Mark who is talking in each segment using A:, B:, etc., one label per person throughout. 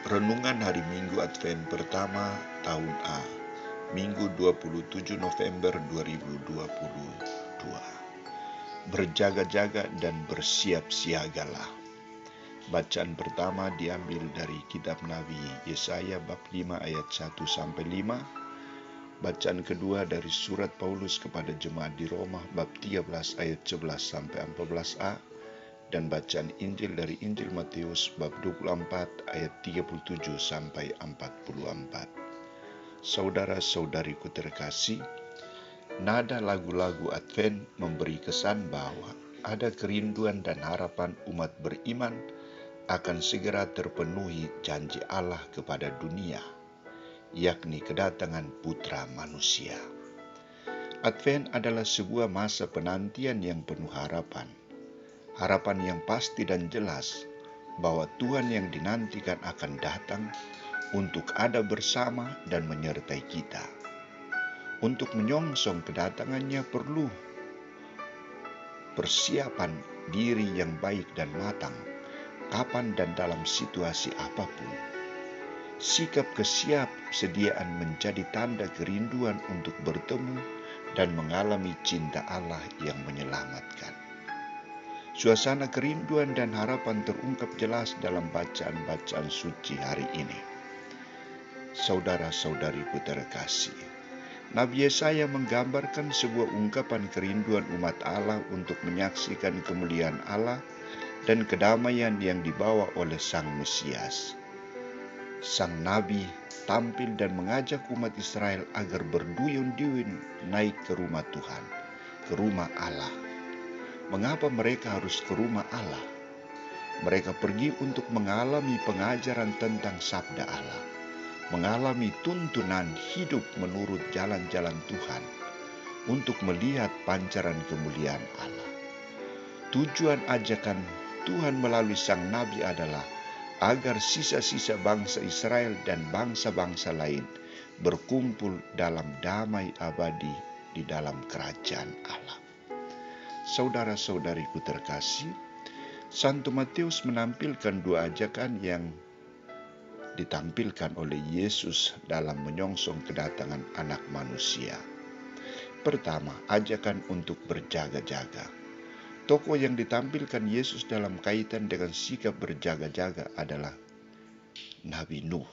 A: Renungan Hari Minggu Advent pertama tahun A, Minggu 27 November 2022. Berjaga-jaga dan bersiap siagalah. Bacaan pertama diambil dari kitab Nabi Yesaya bab 5 ayat 1-5. Bacaan kedua dari surat Paulus kepada jemaat di Roma bab 13 ayat 11-14a. Dan bacaan Injil dari Injil Matius bab 24 ayat 37-44. Saudara-saudariku terkasih, nada lagu-lagu Advent memberi kesan bahwa ada kerinduan dan harapan umat beriman akan segera terpenuhi janji Allah kepada dunia, yakni kedatangan Putra Manusia. Advent adalah sebuah masa penantian yang penuh harapan. Harapan yang pasti dan jelas bahwa Tuhan yang dinantikan akan datang untuk ada bersama dan menyertai kita. Untuk menyongsong kedatangannya perlu persiapan diri yang baik dan matang, kapan dan dalam situasi apapun. Sikap kesiapsediaan menjadi tanda kerinduan untuk bertemu dan mengalami cinta Allah yang menyelamatkan. Suasana kerinduan dan harapan terungkap jelas dalam bacaan-bacaan suci hari ini. Saudara-saudariku terkasih, Nabi Yesaya menggambarkan sebuah ungkapan kerinduan umat Allah untuk menyaksikan kemuliaan Allah dan kedamaian yang dibawa oleh Sang Mesias. Sang Nabi tampil dan mengajak umat Israel agar berduyun-duyun naik ke rumah Tuhan, ke rumah Allah. Mengapa mereka harus ke rumah Allah? Mereka pergi untuk mengalami pengajaran tentang sabda Allah, mengalami tuntunan hidup menurut jalan-jalan Tuhan, untuk melihat pancaran kemuliaan Allah. Tujuan ajakan Tuhan melalui Sang Nabi adalah agar sisa-sisa bangsa Israel dan bangsa-bangsa lain berkumpul dalam damai abadi di dalam kerajaan Allah. Saudara-saudariku terkasih, Santo Matius menampilkan dua ajakan yang ditampilkan oleh Yesus dalam menyongsong kedatangan Anak Manusia. Pertama, ajakan untuk berjaga-jaga. Tokoh yang ditampilkan Yesus dalam kaitan dengan sikap berjaga-jaga adalah Nabi Nuh.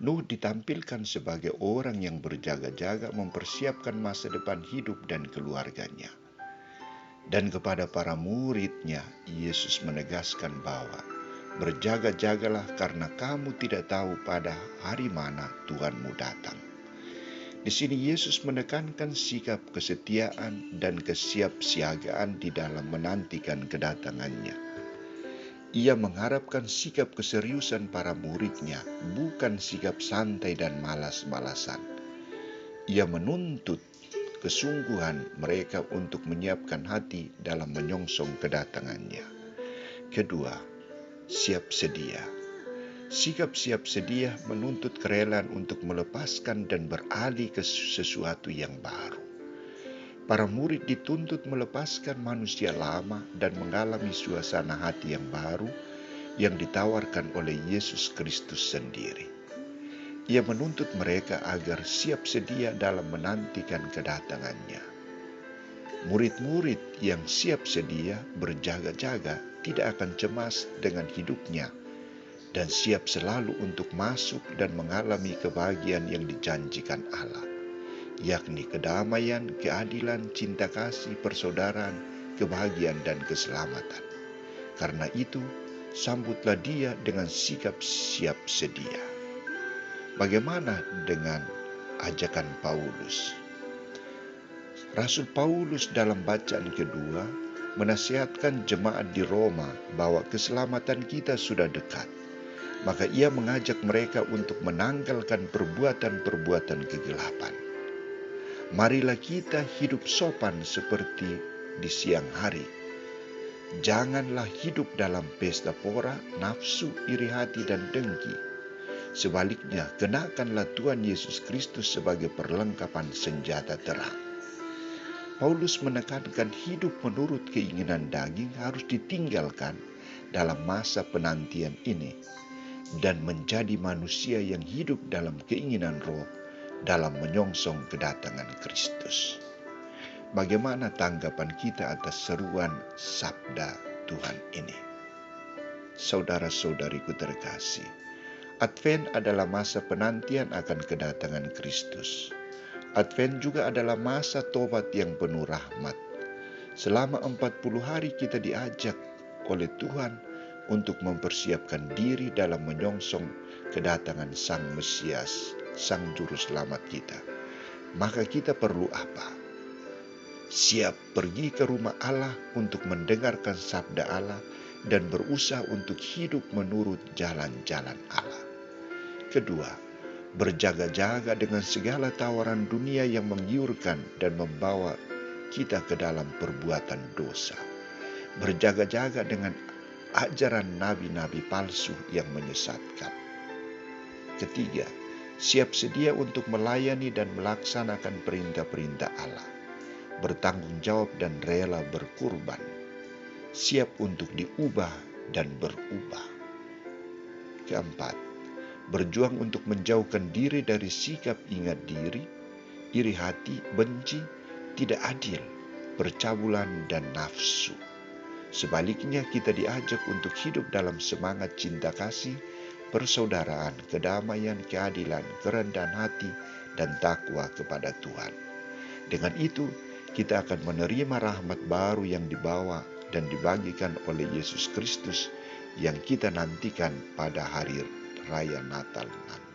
A: Nuh ditampilkan sebagai orang yang berjaga-jaga mempersiapkan masa depan hidup dan keluarganya. Dan kepada para muridnya, Yesus menegaskan bahwa berjaga-jagalah karena kamu tidak tahu pada hari mana Tuhanmu datang. Di sini Yesus menekankan sikap kesetiaan dan kesiapsiagaan di dalam menantikan kedatangannya. Ia mengharapkan sikap keseriusan para muridnya, bukan sikap santai dan malas-malasan. Ia menuntut kesungguhan mereka untuk menyiapkan hati dalam menyongsong kedatangannya. Kedua, siap sedia. Sikap siap sedia menuntut kerelaan untuk melepaskan dan beralih ke sesuatu yang baru. Para murid dituntut melepaskan manusia lama dan mengalami suasana hati yang baru yang ditawarkan oleh Yesus Kristus sendiri. Ia menuntut mereka agar siap sedia dalam menantikan kedatangannya. Murid-murid yang siap sedia berjaga-jaga tidak akan cemas dengan hidupnya dan siap selalu untuk masuk dan mengalami kebahagiaan yang dijanjikan Allah, yakni kedamaian, keadilan, cinta kasih, persaudaraan, kebahagiaan, dan keselamatan. Karena itu, sambutlah dia dengan sikap siap sedia. Bagaimana dengan ajakan Paulus? Rasul Paulus dalam bacaan kedua menasihatkan jemaat di Roma bahwa keselamatan kita sudah dekat. Maka ia mengajak mereka untuk menanggalkan perbuatan-perbuatan kegelapan. Marilah kita hidup sopan seperti di siang hari. Janganlah hidup dalam pesta pora, nafsu, iri hati, dan dengki. Sebaliknya, kenakanlah Tuhan Yesus Kristus sebagai perlengkapan senjata terang. Paulus menekankan hidup menurut keinginan daging harus ditinggalkan dalam masa penantian ini. dan menjadi manusia yang hidup dalam keinginan roh dalam menyongsong kedatangan Kristus. Bagaimana tanggapan kita atas seruan sabda Tuhan ini? Saudara-saudariku terkasih, Advent adalah masa penantian akan kedatangan Kristus. Advent juga adalah masa tobat yang penuh rahmat. Selama 40 hari kita diajak oleh Tuhan untuk mempersiapkan diri dalam menyongsong kedatangan Sang Mesias, Sang Juru Selamat kita. Maka kita perlu apa? Siap pergi ke rumah Allah untuk mendengarkan sabda Allah dan berusaha untuk hidup menurut jalan-jalan Allah. Kedua, berjaga-jaga dengan segala tawaran dunia yang menggiurkan dan membawa kita ke dalam perbuatan dosa. Berjaga-jaga dengan ajaran nabi-nabi palsu yang menyesatkan. Ketiga, siap sedia untuk melayani dan melaksanakan perintah-perintah Allah. Bertanggung jawab dan rela berkurban. Siap untuk diubah dan berubah. Keempat, berjuang untuk menjauhkan diri dari sikap ingat diri, iri hati, benci, tidak adil, percabulan, dan nafsu. Sebaliknya, kita diajak untuk hidup dalam semangat cinta kasih, persaudaraan, kedamaian, keadilan, kerendahan hati, dan takwa kepada Tuhan. Dengan itu, kita akan menerima rahmat baru yang dibawa dan dibagikan oleh Yesus Kristus yang kita nantikan pada hari Raya Natal nanti.